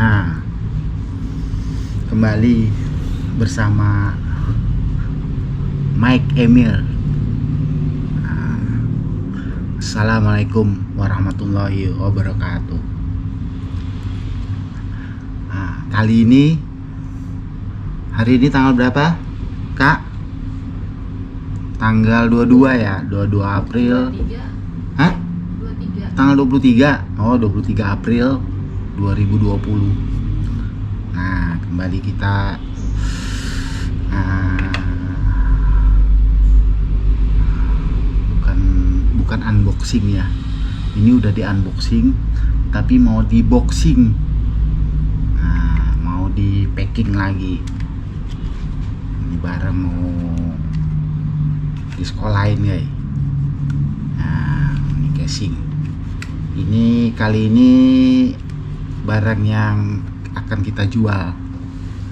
Nah, kembali bersama Mike Emil. Assalamualaikum warahmatullahi wabarakatuh. Nah, kali ini, hari ini tanggal berapa, Kak? Tanggal 22 ya, 22 April. 23. Hah? 23. Tanggal 23. Oh, 23 April 2020. Nah, kembali kita bukan unboxing ya. Ini udah di unboxing, tapi mau di boxing. Nah, mau di packing lagi. Ini barang mau di sekolahin, guys. Nah, ini casing. Ini kali ini barang yang akan kita jual.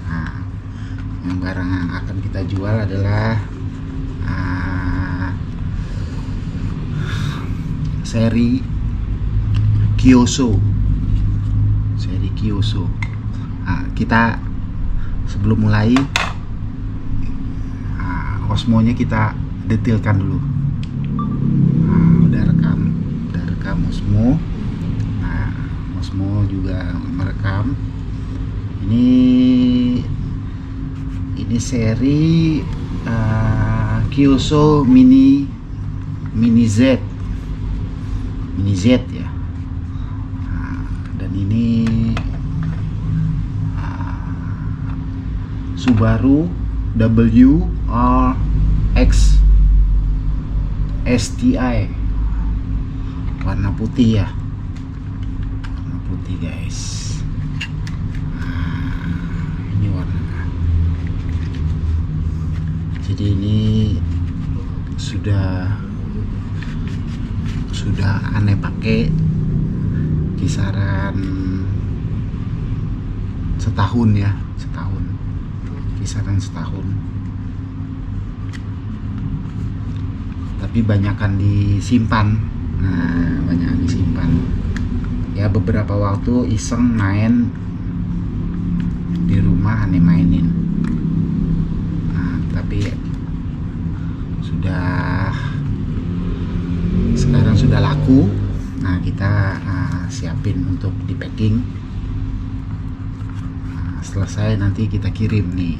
Nah, yang barang yang akan kita jual adalah seri Kyoso. Nah, kita sebelum mulai osmonya kita detailkan dulu. Nah, udah rekam osmo. Nah, osmo juga merekam. Ini seri Kyoso Mini Z ya. Nah, dan ini Subaru WRX STI warna putih ya, warna putih guys. Ini warnanya. Jadi ini sudah aneh pakai kisaran setahun ya, kisaran setahun. Tapi banyakan disimpan. Nah, banyak disimpan. Ya, beberapa waktu iseng main di rumah, aneh mainin. Nah, tapi sekarang sudah laku. Nah, kita siapin untuk di packing. Selesai nanti kita kirim nih.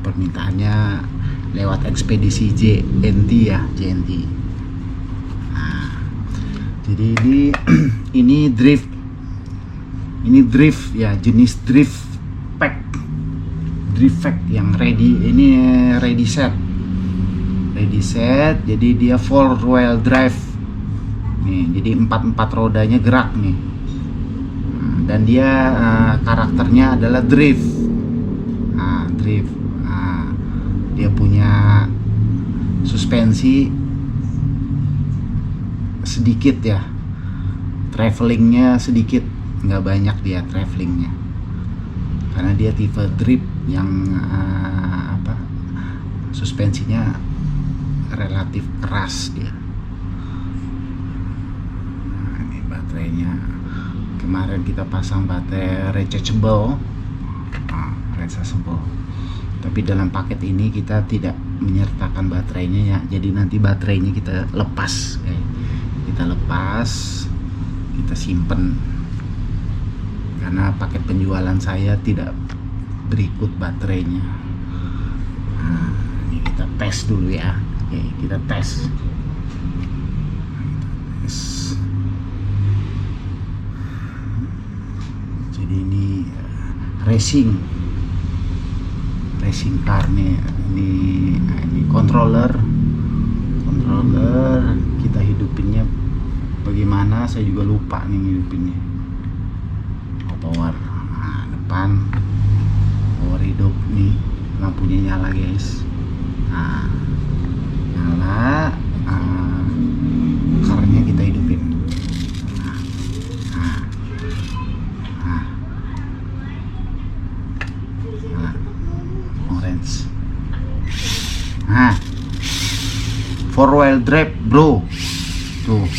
Permintaannya lewat ekspedisi JNT ya, JNT. Nah, jadi ini drift ya, jenis drift pack yang ready. Ini ready set. Jadi dia 4-wheel drive nih, jadi 4 rodanya gerak nih. Dan dia karakternya adalah drift. Dia punya suspensi sedikit ya, travelingnya sedikit, nggak banyak dia travelingnya, karena dia tipe drift yang suspensinya relatif keras dia. Nah, ini baterainya. Kemarin kita pasang baterai rechargeable. Tapi dalam paket ini kita tidak menyertakan baterainya ya. Jadi nanti baterainya kita lepas, kita simpen. Karena paket penjualan saya tidak berikut baterainya. Nah, ini kita tes dulu ya. Oke, kita tes. Jadi ini racing car nih. Ini controller kita hidupinnya bagaimana, saya juga lupa nih hidupinnya. Power depan, power hidup nih, lampunya nyala guys. Nah, nyala, carnya kita hidupin. Orange. Nah, 4-wheel drive bro, tuh.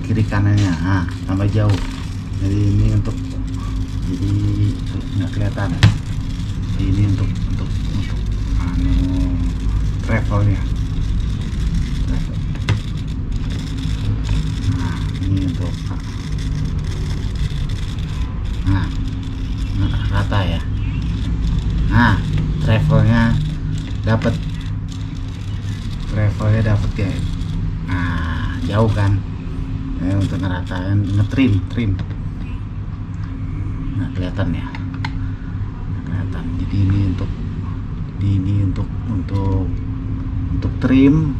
kiri kanannya. Nah, tambah jauh. Jadi ini untuk, jadi nggak kelihatan. Jadi ini untuk anu travelnya. Nah, ini untuk rata ya. Nah, travelnya dapat ya. Nah, jauh kan. Untuk ngeratain, ngetrim, nggak kelihatan ya, nggak kelihatan. Jadi ini untuk trim,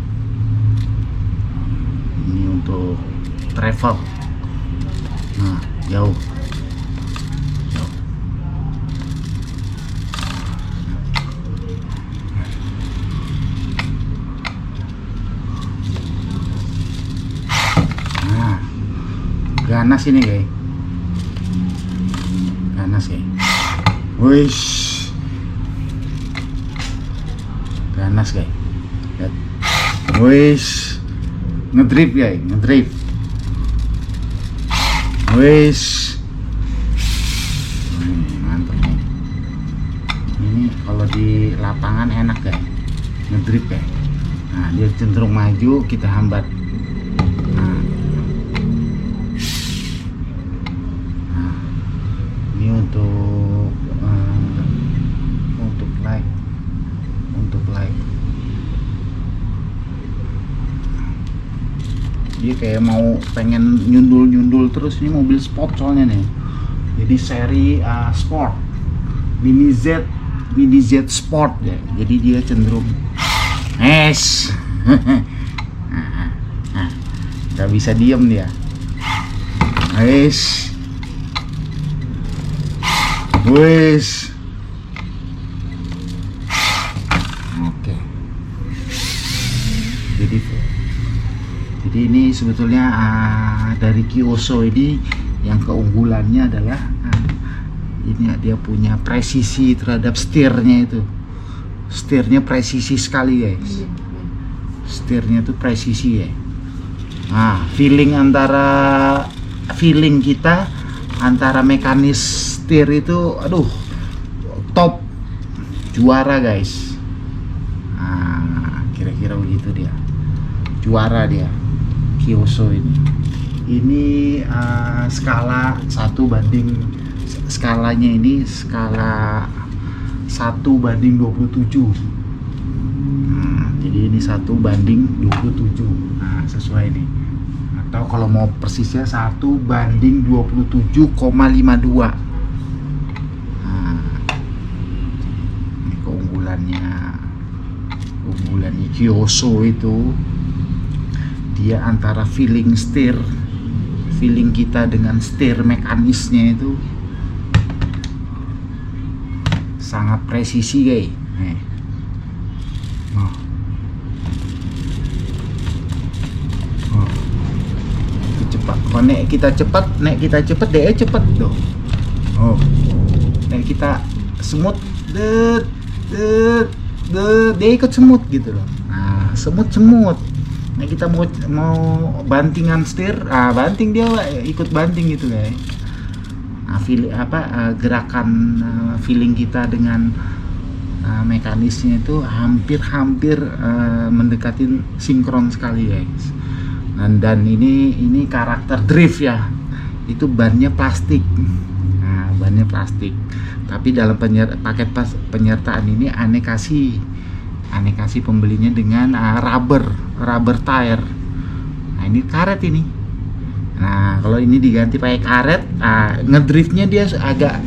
ini untuk travel. Nah, jauh. Ganas ini guys, ganas ya. Wish, ganas guys. Lihat. Wish, ngedrift ya, ngedrift. Wish, mantap nih. Ini kalau di lapangan enak guys, ngedrift ya. Nah, dia cenderung maju, kita hambat. Dia kayak mau pengen nyundul terus. Ini mobil sport soalnya nih, jadi seri sport, mini Z sport ya. Jadi dia cenderung nggak bisa diem dia. Oke. Jadi ini sebetulnya dari Kioso ini yang keunggulannya adalah ini dia punya presisi terhadap setirnya itu. Setirnya presisi sekali guys. Setirnya tuh presisi ya. Nah, feeling kita antara mekanis setir itu, aduh, top, juara guys. Nah, kira-kira begitu dia, juara dia. Kioso ini skala 1 banding, skalanya ini skala 1 banding 27. Nah, jadi ini 1 banding 27. Nah, sesuai nih. Atau kalau mau persisnya 1 banding 27,52. Nah, ini keunggulannya Kioso itu, dia antara feeling kita dengan setir mekanisnya itu sangat presisi guys. Itu cepat. Kalau nek kita cepat dia cepat dong. Nek kita semut dia ikut semut gitu loh. Nah, semut. Nah, kita mau bantingan setir, banting dia ikut banting gitu guys. Nah, gerakan feeling kita dengan mekanisnya itu hampir mendekati sinkron sekali guys. Dan ini karakter drift ya, itu bannya plastik. Nah, bannya plastik, tapi dalam paket penyertaan ini aneh kasih pembelinya dengan rubber tire. Nah, ini karet ini. Nah, kalau ini diganti pakai karet, ngedriftnya dia agak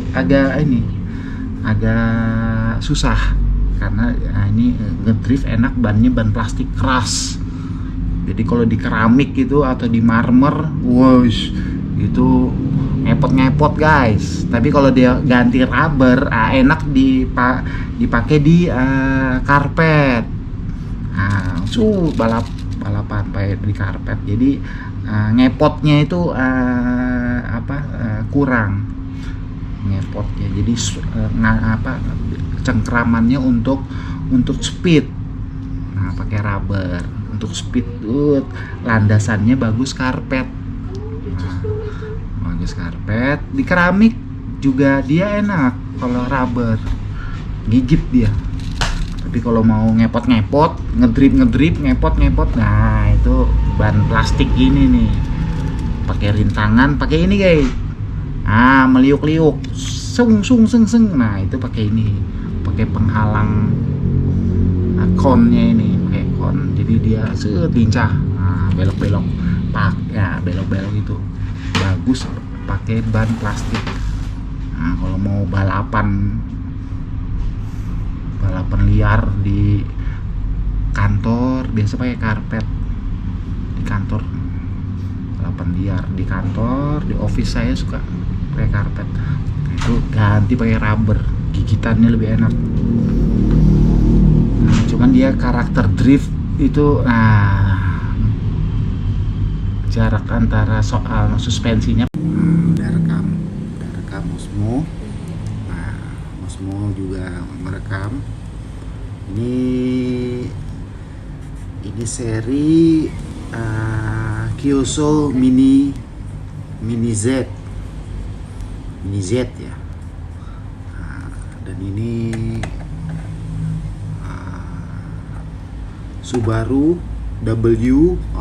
susah, karena ini ngedrift enak ban plastik keras. Jadi kalau di keramik itu atau di marmer, itu ngepot guys. Tapi kalau dia ganti rubber, enak dipakai di karpet. Balapan di karpet. Jadi ngepotnya itu kurang ngepotnya. Jadi cengkramannya untuk speed. Nah, pakai rubber untuk speed. Landasannya bagus karpet. bagus karpet. Di keramik juga dia enak kalau rubber, gigit dia. Tapi kalau mau ngepot-ngepot, ngedrip, ngepot-ngepot, nah itu ban plastik ini nih. Pakai rintangan, pakai ini guys. Meliuk-liuk, sung. Nah itu pakai ini, pakai penghalang konnya ini, pakai kon. Jadi dia lincah, belok-belok, belok-belok itu bagus pakai ban plastik. Nah kalau mau balapan liar di kantor biasa pakai karpet. Di kantor balapan liar di kantor, di office saya suka pakai karpet. Itu ganti pakai rubber, gigitannya lebih enak. Cuman dia karakter drift itu jarak antara soal suspensinya. Udah rekam Osmo. Osmo juga merekam. Ini seri Kyosho Mini Z ya. Dan ini Subaru WRX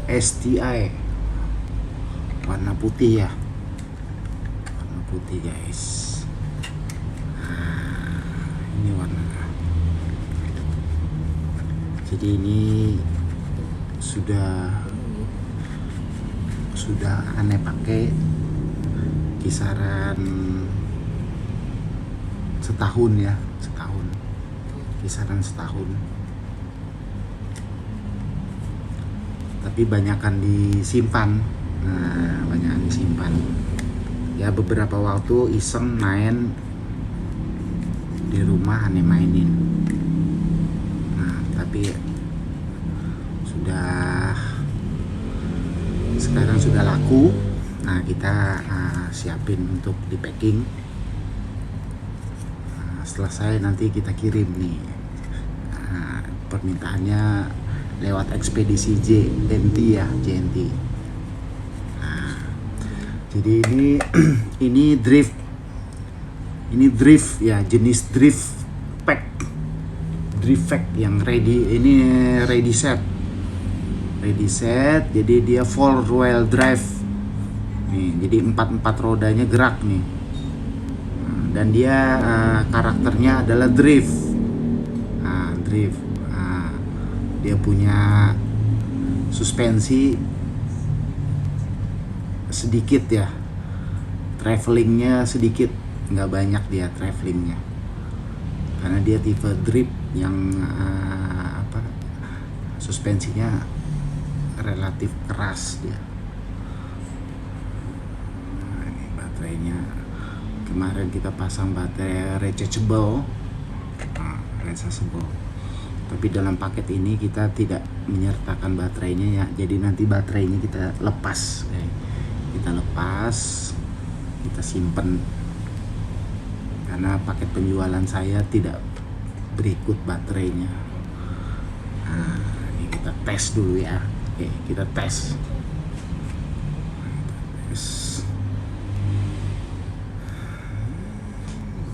STI, warna putih ya, warna putih guys. Ini warna. Jadi ini sudah aneh pakai kisaran setahun ya, kisaran setahun. Tapi banyakan disimpan. Ya beberapa waktu iseng main di rumah, aneh mainin. Tapi sekarang sudah laku. Nah kita siapin untuk di packing. Selesai nanti kita kirim nih. Permintaannya lewat ekspedisi JNT. Jadi ini drift ya, jenis drift pack yang ready set. Jadi dia 4-wheel drive nih, jadi 4 rodanya gerak nih. Dan dia karakternya adalah drift. Dia punya suspensi sedikit ya, travelingnya sedikit, nggak banyak dia travelingnya, karena dia tipe drift yang suspensinya relatif keras dia. Ini baterainya kemarin kita pasang baterai rechargeable. Tapi dalam paket ini kita tidak menyertakan baterainya ya. Jadi nanti baterainya kita lepas. Kita simpen. Karena paket penjualan saya tidak berikut baterainya. Ini kita tes dulu ya. Oke, kita tes.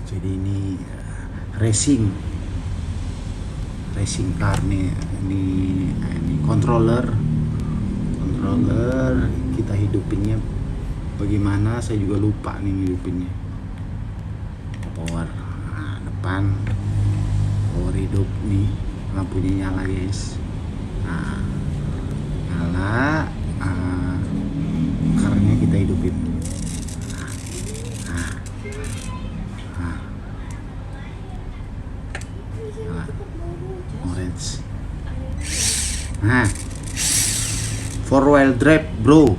Jadi ini racing car nih. Ini controller kita hidupinnya bagaimana, saya juga lupa nih hidupinnya. Power depan, power hidup nih, lampunya nyala guys. Nyala, karnya kita hidupin. Orange. 4-wheel drive bro.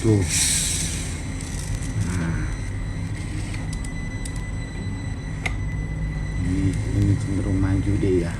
Tuh. Ini cenderung maju deh ya.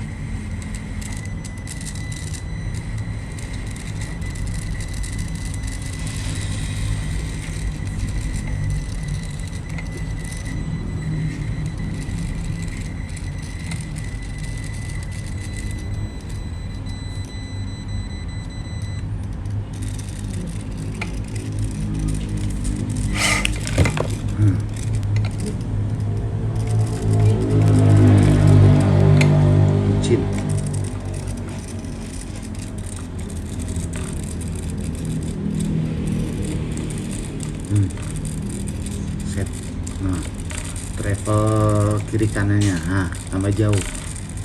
kiri kanannya. Nah, tambah jauh.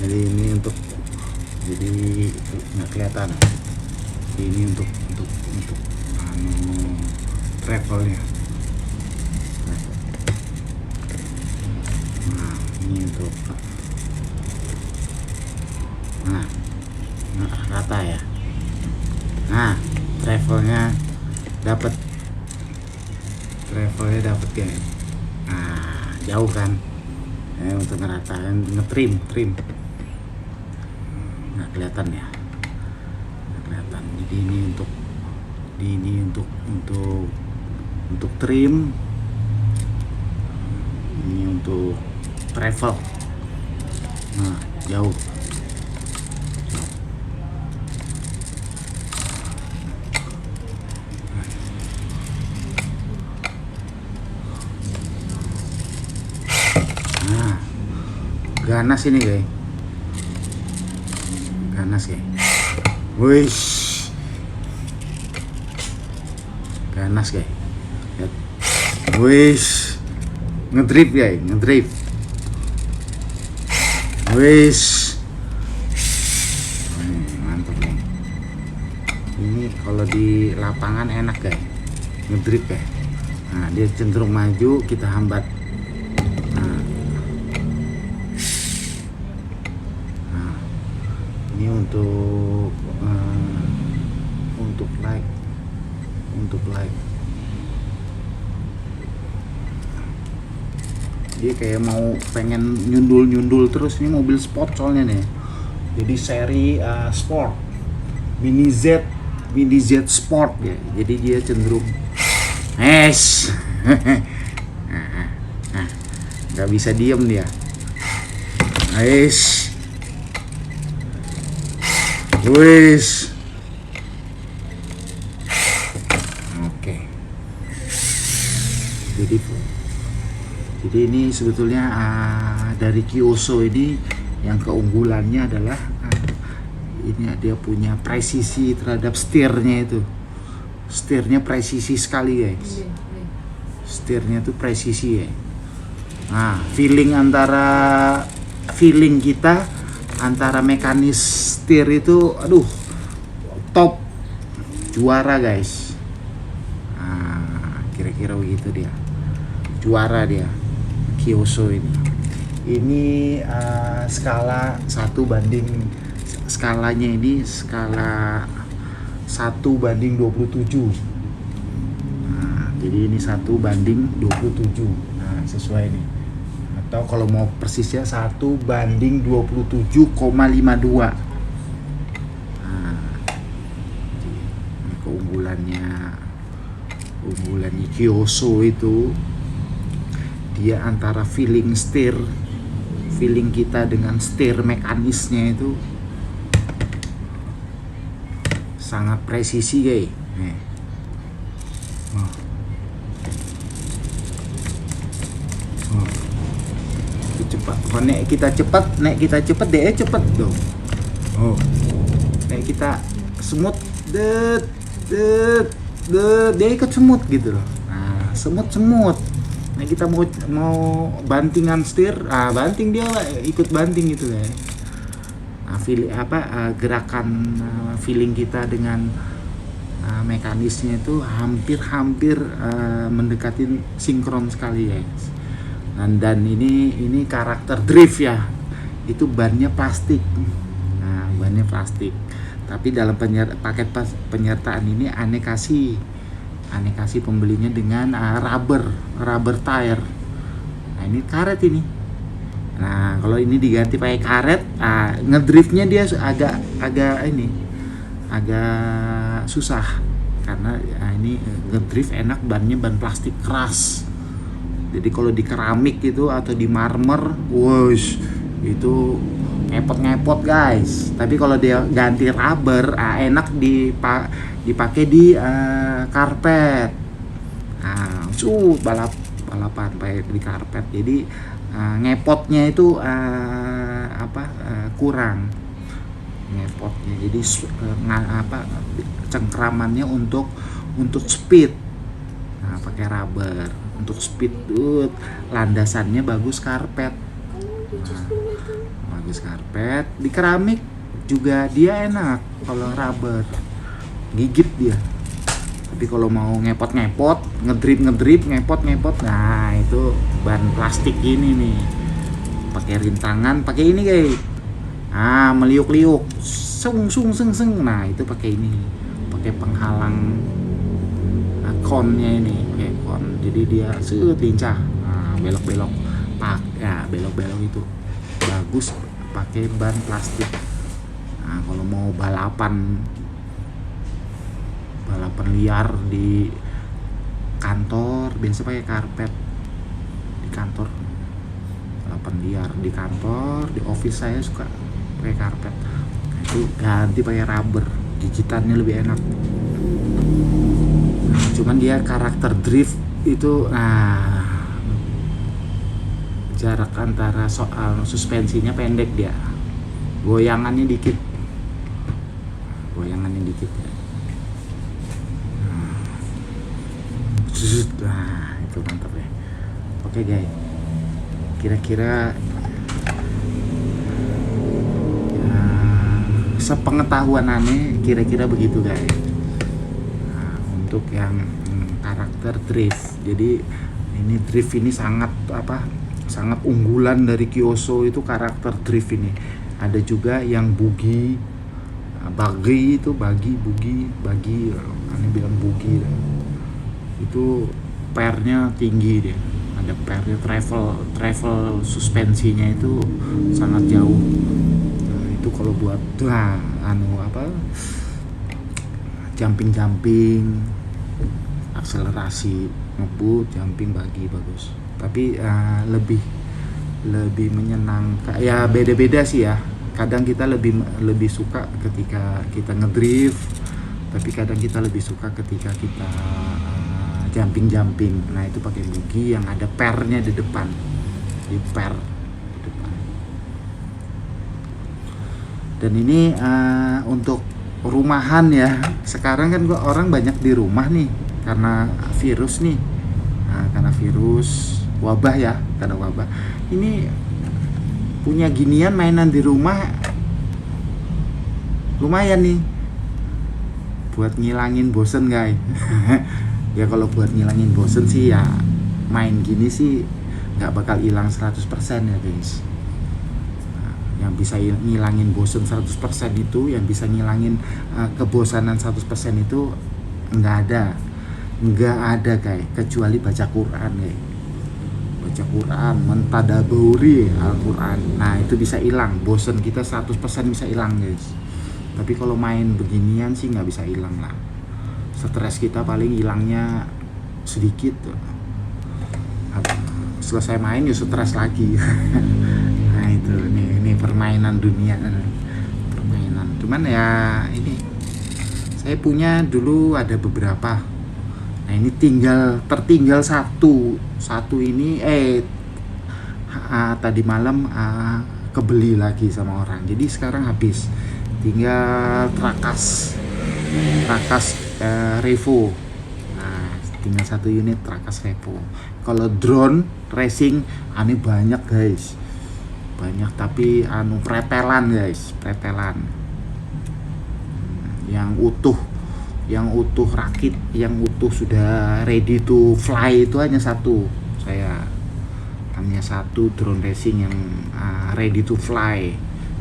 Jadi ini untuk, jadi nggak kelihatan. Ini untuk travelnya. Nah, ini untuk nah rata ya. Nah, travelnya dapat guys. Nah, jauh kan. Untuk ngeratain, ngetrim nggak kelihatan ya, nggak kelihatan. Jadi ini untuk trim, ini untuk travel. Nah, jauh. Nah, ganas ini guys, ganas guys. Wish, ganas guys. Lihat. Wish, ngedrip guys, ngedrip. Wish, mantap nih. Ini kalau di lapangan enak guys, ngedrip guys. Nah, dia cenderung maju, kita hambat. Ini untuk like dia kayak mau pengen nyundul terus. Ini mobil sport soalnya nih, jadi seri sport Mini Z Sport ya. Jadi dia cenderung nggak bisa diem dia. Wis. Oke. Jadi ini sebetulnya dari Kyosho ini yang keunggulannya adalah ini dia punya presisi terhadap setirnya itu. Setirnya presisi sekali guys. Setirnya tuh presisi ya. Nah, feeling kita antara mekanis setir itu top, juara guys. Nah, kira-kira begitu dia, juara dia Kyosho ini. Ini skala 1 banding, skalanya ini skala 1 banding 27. Nah, jadi ini 1 banding 27. Nah, sesuai nih. Atau kalau mau persisnya 1 banding 27,52. Nah, ini keunggulannya Kyosho itu, dia antara feeling kita dengan setir mekanisnya itu sangat presisi guys. Nih. Cepat. Kalau naik kita cepat, dia cepat dong. Naik kita semut, dia ikut semut gitu loh. Nah, semut. Nah, kita mau bantingan setir, banting dia ikut banting gitu kan. Nah, gerakan feeling kita dengan mekanisnya itu hampir mendekati sinkron sekali guys. Dan ini karakter drift ya, itu bannya plastik. Nah, bannya plastik, tapi dalam paket penyertaan ini aneh kasih pembelinya dengan rubber tire. Nah, ini karet ini. Nah, kalau ini diganti pakai karet, ngedriftnya dia agak susah, karena ini ngedrift enak bannya ban plastik keras. Jadi kalau di keramik gitu atau di marmer, wush, itu ngepot guys. Tapi kalau dia ganti rubber, enak dipakai di karpet. Balapan pakai di karpet. Jadi ngepotnya itu kurang ngepotnya. Jadi cengkramannya untuk speed. Nah, pakai rubber untuk speed, landasannya bagus karpet. Bagus karpet. Di keramik juga dia enak kalau rubber, gigit dia. Tapi kalau mau ngepot-ngepot, ngedrip, ngepot-ngepot, nah itu ban plastik ini nih. Pakai rintangan, pakai ini guys. Ah, meliuk-liuk, sung. Nah, itu pakai ini. Pakai penghalang konnya ini, pakai kon. Jadi dia lincah. Nah, belok-belok. Ya, belok-belok itu. Bagus pakai ban plastik. Nah, kalau mau balapan liar di kantor biasa pakai karpet. Di kantor balapan liar di kantor, di office saya suka pakai karpet. Nah, itu ganti pakai rubber, gigitannya lebih enak. Nah, cuman dia karakter drift itu, jarak antara soal suspensinya pendek, dia goyangannya dikit ya. Nah, itu mantap ya. Oke guys, kira-kira sepengetahuan aneh kira-kira begitu guys. Nah, untuk yang karakter drift, jadi ini drift ini sangat unggulan dari Kyosho itu karakter drift ini. Ada juga yang buggy, aneh bilang buggy. Itu pernya tinggi dia, ada pernya travel suspensinya itu sangat jauh. Nah, itu kalau buat jumping, akselerasi, ngebut, jumping, bagus. Tapi lebih menyenangkan ya, beda-beda sih ya. Kadang kita lebih suka ketika kita ngedrift, tapi kadang kita lebih suka ketika kita jumping. Nah, itu pakai buggy yang ada pernya di depan, di per di depan. Dan ini untuk rumahan ya. Sekarang kan orang banyak di rumah nih karena virus nih. Nah, karena virus wabah ya, karena wabah. Ini punya ginian mainan di rumah lumayan nih buat ngilangin bosen guys. Ya kalau buat ngilangin bosen sih ya main gini sih nggak bakal hilang 100% ya guys. Nah, yang bisa ngilangin bosen 100% itu, yang bisa ngilangin kebosanan 100% itu nggak ada guys, kecuali baca Quran guys. Baca Quran, mentadaburi Al-Quran. Nah, itu bisa hilang bosen kita 100%, bisa hilang guys. Tapi kalau main beginian sih nggak bisa hilang lah. Stres kita paling hilangnya sedikit. Selesai main ya stres lagi. Nah, itu ini permainan dunia, permainan. Cuman ya ini saya punya dulu ada beberapa. Nah, ini tertinggal satu ini tadi malam kebeli lagi sama orang. Jadi sekarang habis. Tinggal Trakas Revo. Nah, tinggal satu unit Trakas Revo. Kalau drone racing aneh banyak guys. Banyak, tapi pretelan guys, pretelan. Yang utuh rakit, yang utuh sudah ready to fly itu hanya satu. Hanya satu drone racing yang ready to fly.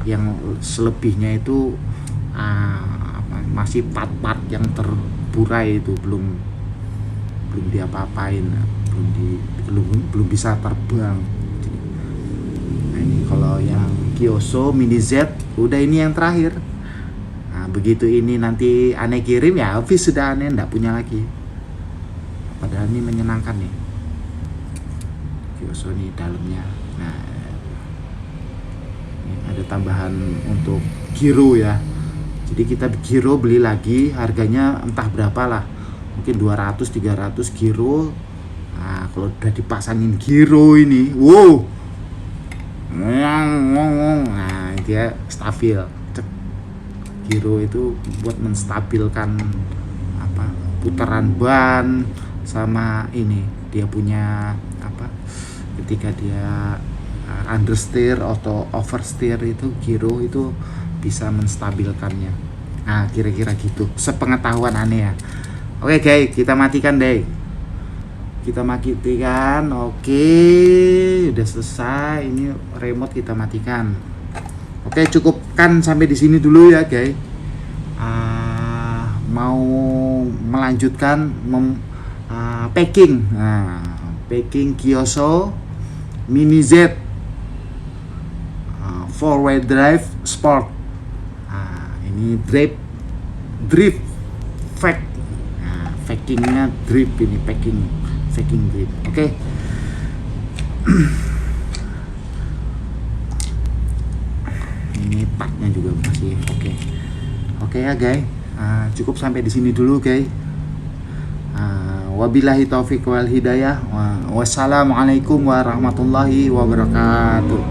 Yang selebihnya itu masih part-part yang terburai itu belum diapa-apain, belum bisa terbang. Nah, ini kalau yang Kyosho Mini Z udah, ini yang terakhir. Nah, begitu ini nanti aneh kirim ya habis, sudah aneh nggak punya lagi. Padahal ini menyenangkan nih Kyosho nih dalamnya. Nah, ini ada tambahan untuk giro ya. Jadi kita giro beli lagi, harganya entah berapa lah, mungkin 200-300 giro. Nah, kalau udah dipasangin giro ini, wow, nah dia stabil. Giro itu buat menstabilkan putaran ban, sama ini dia punya ketika dia understeer atau oversteer itu giro itu bisa menstabilkannya. Nah, kira-kira gitu. Sepengetahuan aneh ya. Oke, guys, kita matikan deh. Kita matikan. Oke, udah selesai. Ini remote kita matikan. Oke, cukupkan sampai di sini dulu ya, guys. Mau melanjutkan packing. Nah, packing Kioso Mini Z 4-wheel drive sport. Ini drift fake. Nah, fakingnya drift ini, faking drift. Oke. Ini partnya juga masih oke. Oke ya guys. Cukup sampai di sini dulu guys. Wabillahi taufik wal hidayah. Wassalamualaikum warahmatullahi wabarakatuh.